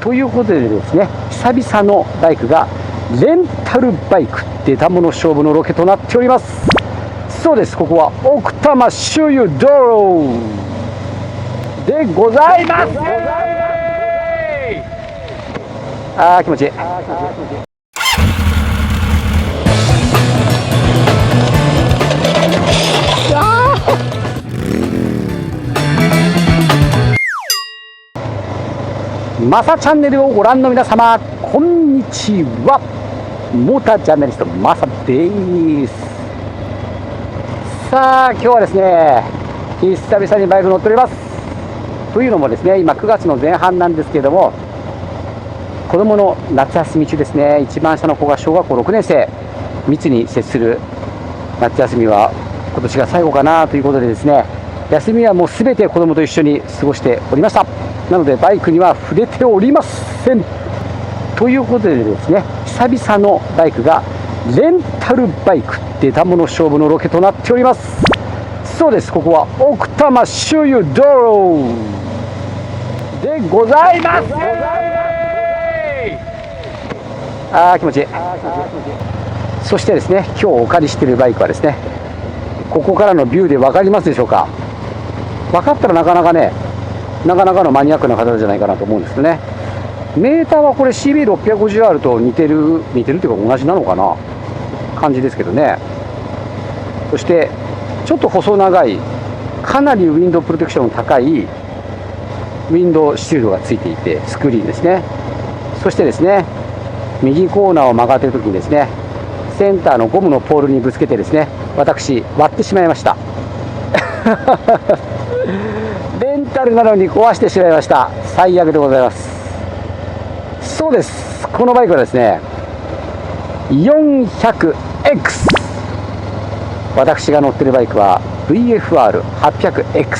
ということでですね、久々のバイクがレンタルバイク出たもの勝負のロケとなっております。そうです、ここは奥多摩周遊道路でございます。あー気持ちいい。マサチャンネルをご覧の皆様、こんにちは。モータージャーナリストマサです。さあ今日はですね、久々にバイク乗っております。というのもですね、今9月の前半なんですけれども、子供の夏休み中ですね。一番下の子が小学校6年生、密に接する夏休みは今年が最後かなということでですね、休みはもうすべて子供と一緒に過ごしておりました。なのでバイクには触れておりません。ということでですね、久々のバイクがレンタルバイク出たもの勝負のロケとなっております。そうです、ここは奥多摩周遊道路でございます。あー気持ちいい。そしてですね、今日お借りしているバイクはですね、ここからのビューで分かりますでしょうか。分かったらなかなかのマニアックな方じゃないかなと思うんですけどね。メーターはこれ CB650R と似てるっていうか同じなのかな感じですけどね。そしてちょっと細長い、かなりウィンドウプロテクションの高いウィンドウシールドがついていて、スクリーンですね。そしてですね、右コーナーを曲がっている時にですね、センターのゴムのポールにぶつけてですね、私割ってしまいました。レンタルなのに壊してしまいました。最悪でございます。そうです、このバイクはですね 400X、 私が乗っているバイクは VFR800X、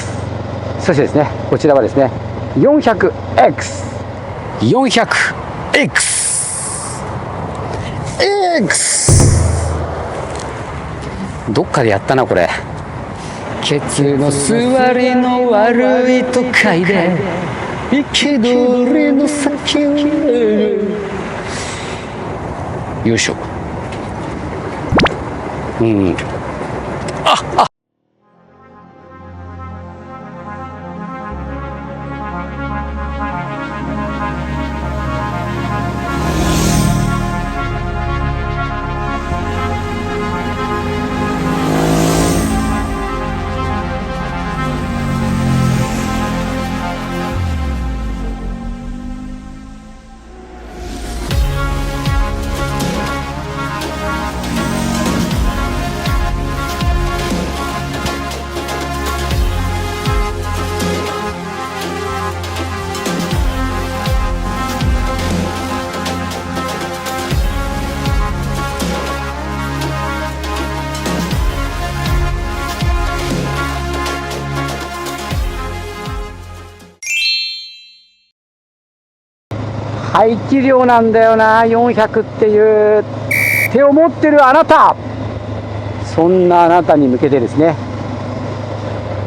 そしてですね、こちらはですね 400X どっかでやったなこれ。ケツの座りの悪い都会で生きどりの先をよいしょ。排気量なんだよな400っていう手を持ってるあなた、そんなあなたに向けてですね、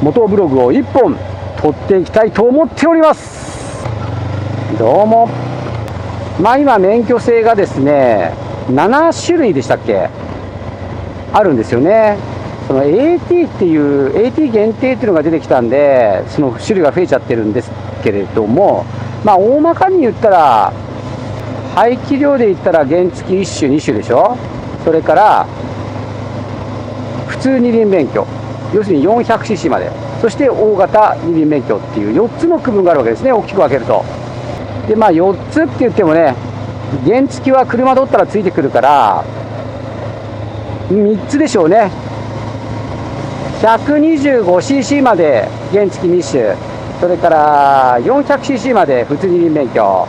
元ブログを1本撮っていきたいと思っております。どうも。今免許制がですね7種類でしたっけ、あるんですよね。その AT っていう AT 限定っていうのが出てきたんで、その種類が増えちゃってるんですけれども、大まかに言ったら排気量で言ったら原付1種2種でしょ。それから普通二輪免許、要するに 400cc まで、そして大型二輪免許っていう4つの区分があるわけですね、大きく分けると。で4つって言ってもね、原付は車取ったらついてくるから3つでしょうね。 125cc まで原付2種、それから 400cc まで普通二輪免許、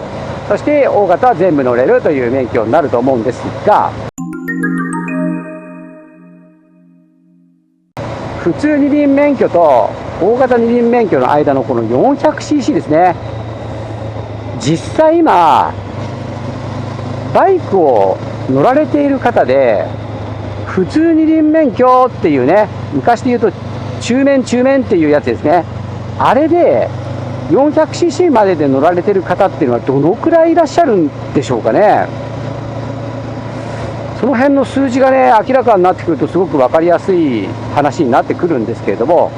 そして大型は全部乗れるという免許になると思うんですが、普通二輪免許と大型二輪免許の間のこの 400cc ですね。実際今バイクを乗られている方で普通二輪免許っていうね、昔で言うと中免っていうやつですね、あれで 400cc までで乗られてる方っていうのはどのくらいいらっしゃるんでしょうかね。その辺の数字がね明らかになってくるとすごく分かりやすい話になってくるんですけれども、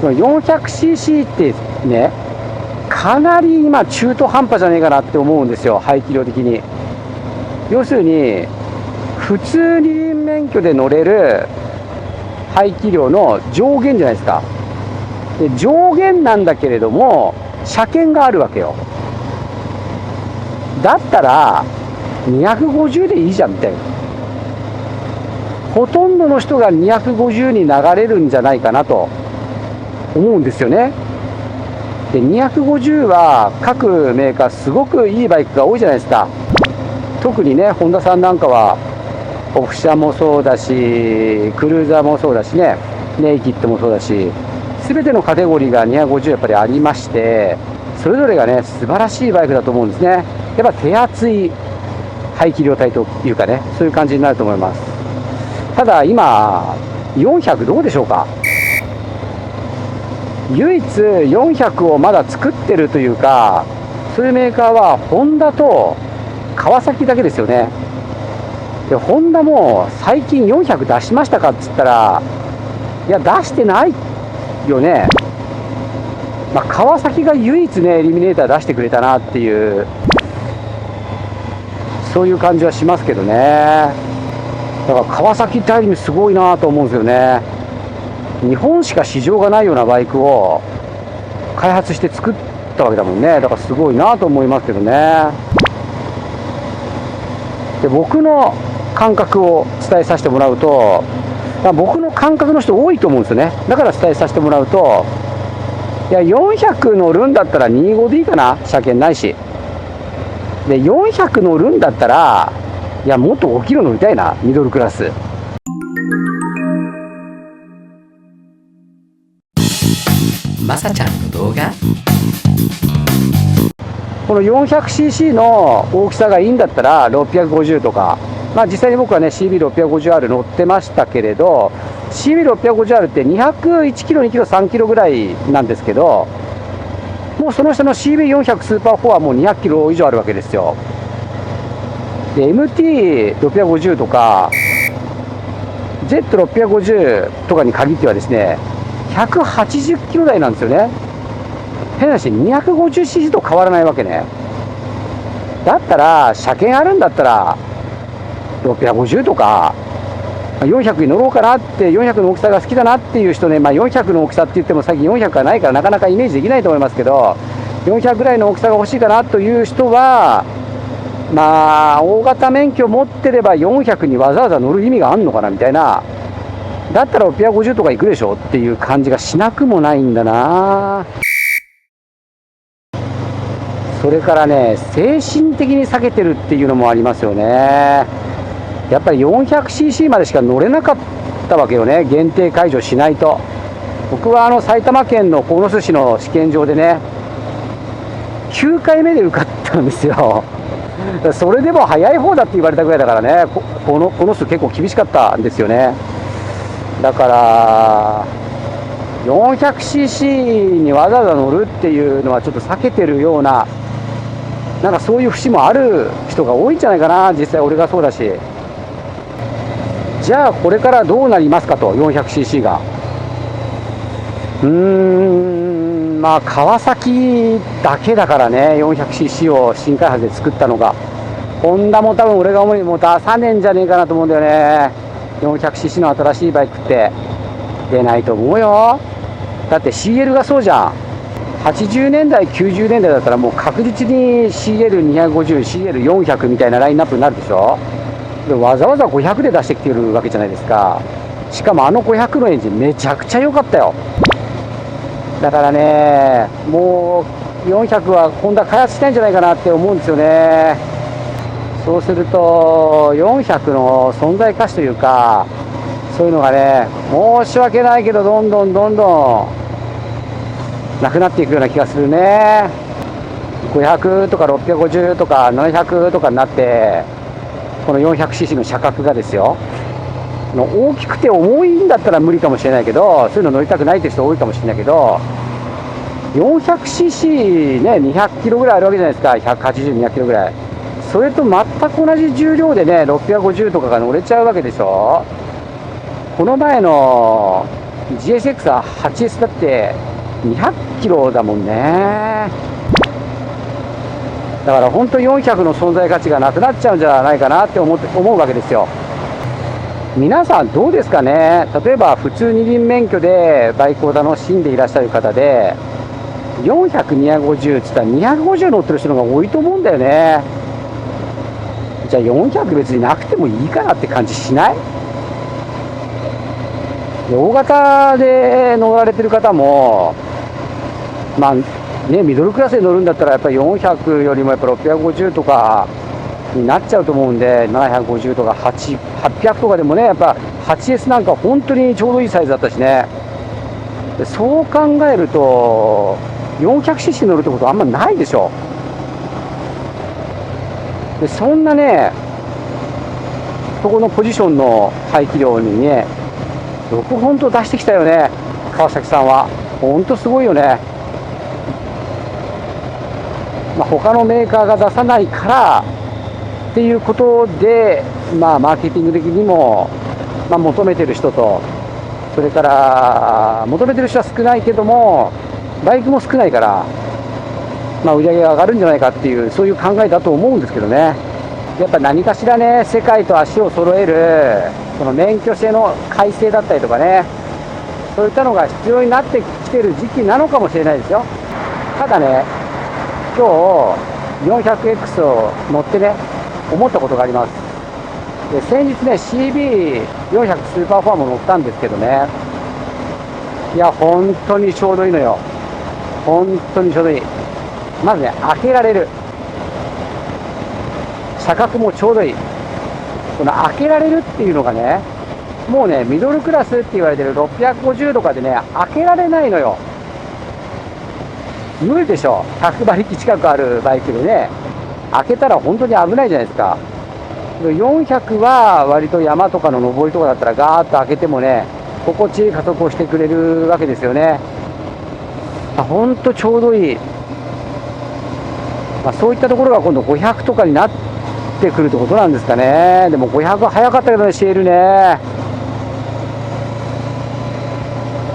400cc ってねかなり今中途半端じゃねえかなって思うんですよ、排気量的に。要するに普通に免許で乗れる排気量の上限じゃないですか。で上限なんだけれども車検があるわけよ。だったら250でいいじゃんみたいな。ほとんどの人が250に流れるんじゃないかなと思うんですよね。で250は各メーカーすごくいいバイクが多いじゃないですか。特にねホンダさんなんかはオフ車もそうだしクルーザーもそうだしね、ネイキッドもそうだし、全てのカテゴリーが250やっぱりありまして、それぞれがね素晴らしいバイクだと思うんですね。やっぱ手厚い排気量帯というかね、そういう感じになると思います。ただ今400どうでしょうか。唯一400をまだ作ってるというか、そういうメーカーはホンダと川崎だけですよね。でホンダも最近400出しましたかっつったら、いや出してないよね。まあ、川崎が唯一ねエリミネーター出してくれたなっていう、そういう感じはしますけどね。だから川崎ってある意味すごいなと思うんですよね。日本しか市場がないようなバイクを開発して作ったわけだもんね。だからすごいなと思いますけどね。で僕の感覚を伝えさせてもらうと、僕の感覚の人多いと思うんですよね。だから伝えさせてもらうと、いや400乗るんだったら25でいいかな、車検ないし。で400乗るんだったら、いやもっと5キロ乗りたいな、ミドルクラス。まさちゃんの動画。この 400cc の大きさがいいんだったら650とか、まあ実際に僕はね CB650R 乗ってましたけれど、 CB650R って201キロ2キロ3キロぐらいなんですけど、もうその下の CB400 スーパー4はもう200キロ以上あるわけですよ。で MT650 とか Z650 とかに限ってはですね180キロ台なんですよね。変な話 250cc と変わらないわけね。だったら車検あるんだったら650とか400に乗ろうかなって、400の大きさが好きだなっていう人ね、まあ、400の大きさって言っても最近400がないからなかなかイメージできないと思いますけど、400ぐらいの大きさが欲しいかなという人は、まあ大型免許持ってれば400にわざわざ乗る意味があるのかなみたいな。だったら650とか行くでしょっていう感じがしなくもないんだな。それからね、精神的に避けてるっていうのもありますよね。やっぱり 400cc までしか乗れなかったわけよね、限定解除しないと。僕は埼玉県の鴻巣市の試験場でね9回目で受かったんですよ。それでも早い方だって言われたぐらいだからね、この巣結構厳しかったんですよね。だから 400cc にわざわざ乗るっていうのはちょっと避けてるような、なんかそういう節もある人が多いんじゃないかな。実際俺がそうだし。じゃあこれからどうなりますかと、 400cc が。まあ川崎だけだからね 400cc を新開発で作ったのが。ホンダも多分俺が思うにもう出さねえんじゃねえかなと思うんだよね。 400cc の新しいバイクって出ないと思うよ。だって CL がそうじゃん。80年代90年代だったらもう確実に CL250、CL400 みたいなラインナップになるでしょ。でわざわざ500で出してきてるわけじゃないですか。しかも500のエンジンめちゃくちゃ良かったよ。だからねもう400はホンダ開発したいんじゃないかなって思うんですよね。そうすると400の存在価値というか、そういうのがね申し訳ないけどどんどんなくなっていくような気がするね。500とか650とか700とかになって、この 400cc の車格がですよ、大きくて重いんだったら無理かもしれないけど、そういうの乗りたくないって人多いかもしれないけど、400cc ね、200キロぐらいあるわけじゃないですか。180、200キロぐらい。それと全く同じ重量でね、650とかが乗れちゃうわけでしょ。この前の GSX は 8S だって200キロだもんね。だから本当400の存在価値がなくなっちゃうんじゃないかなって思うわけですよ。皆さんどうですかね。例えば普通二輪免許でバイクを楽しんでいらっしゃる方で、400、250って言ったら250乗ってる人の方が多いと思うんだよね。じゃあ400別になくてもいいかなって感じしない？大型で乗られてる方も、まあね、ミドルクラスで乗るんだったらやっぱり400よりもやっぱ650とかになっちゃうと思うんで、750とか800とかでもね、やっぱ 8S なんか本当にちょうどいいサイズだったしね。でそう考えると 400cc 乗るってことはあんまないでしょ。でそんなね、そこのポジションの排気量にね、よく本当出してきたよね、川崎さんは。本当すごいよね。他のメーカーが出さないからっていうことで、マーケティング的にも、求めてる人と、それから求めてる人は少ないけども、バイクも少ないから、売り上げが上がるんじゃないかっていう、そういう考えだと思うんですけどね。やっぱ何かしらね、世界と足を揃える、その免許制の改正だったりとかね、そういったのが必要になってきてる時期なのかもしれないですよ。ただね、今日 400X を乗ってね、思ったことがあります。で先日ね、CB400 スーパーフォアも乗ったんですけどね、いや本当にちょうどいいのよ。本当にちょうどいい。まずね、開けられる、車格もちょうどいい。この開けられるっていうのがね、もうね、ミドルクラスって言われてる650とかでね、開けられないのよ。無理でしょ。100馬力近くあるバイクでね、開けたら本当に危ないじゃないですか。400は割と山とかの上りとかだったらガーッと開けてもね、心地いい加速をしてくれるわけですよね。本当ちょうどいい。そういったところが今度500とかになってくるってことなんですかね。でも500は早かったけどね、シェールね。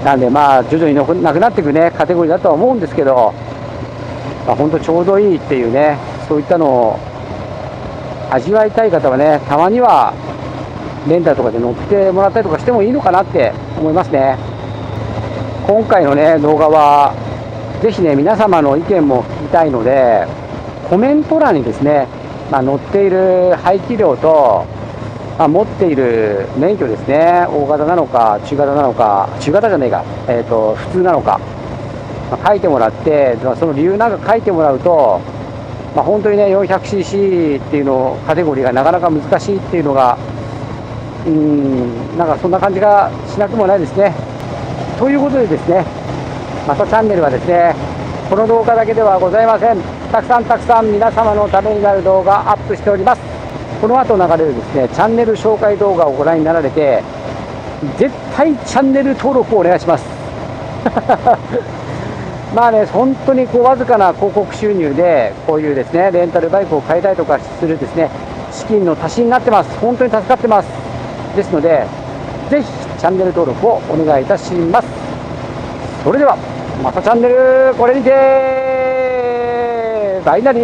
なんで徐々になくなっていくね、カテゴリーだとは思うんですけど、本当ちょうどいいっていうね、そういったのを味わいたい方はね、たまにはレンタルとかで乗ってもらったりとかしてもいいのかなって思いますね。今回のね、動画はぜひね、皆様の意見も聞きたいので、コメント欄にですね、乗っている排気量と、持っている免許ですね、大型なのか中型なのか、中型じゃないか、普通なのか、書いてもらって、その理由なんか書いてもらうと、本当にね、400cc っていうのカテゴリーがなかなか難しいっていうのが、なんかそんな感じがしなくもないですね。ということでですね、マサチャンネルはですね、この動画だけではございません。たくさん皆様のためになる動画アップしております。この後流れるですね、チャンネル紹介動画をご覧になられて、絶対チャンネル登録をお願いします。本当にわずかな広告収入で、こういうですね、レンタルバイクを買いたいとかするですね、資金の足しになってます。本当に助かってます。ですので、ぜひチャンネル登録をお願いいたします。それでは、またチャンネル、これにて、バイナリー。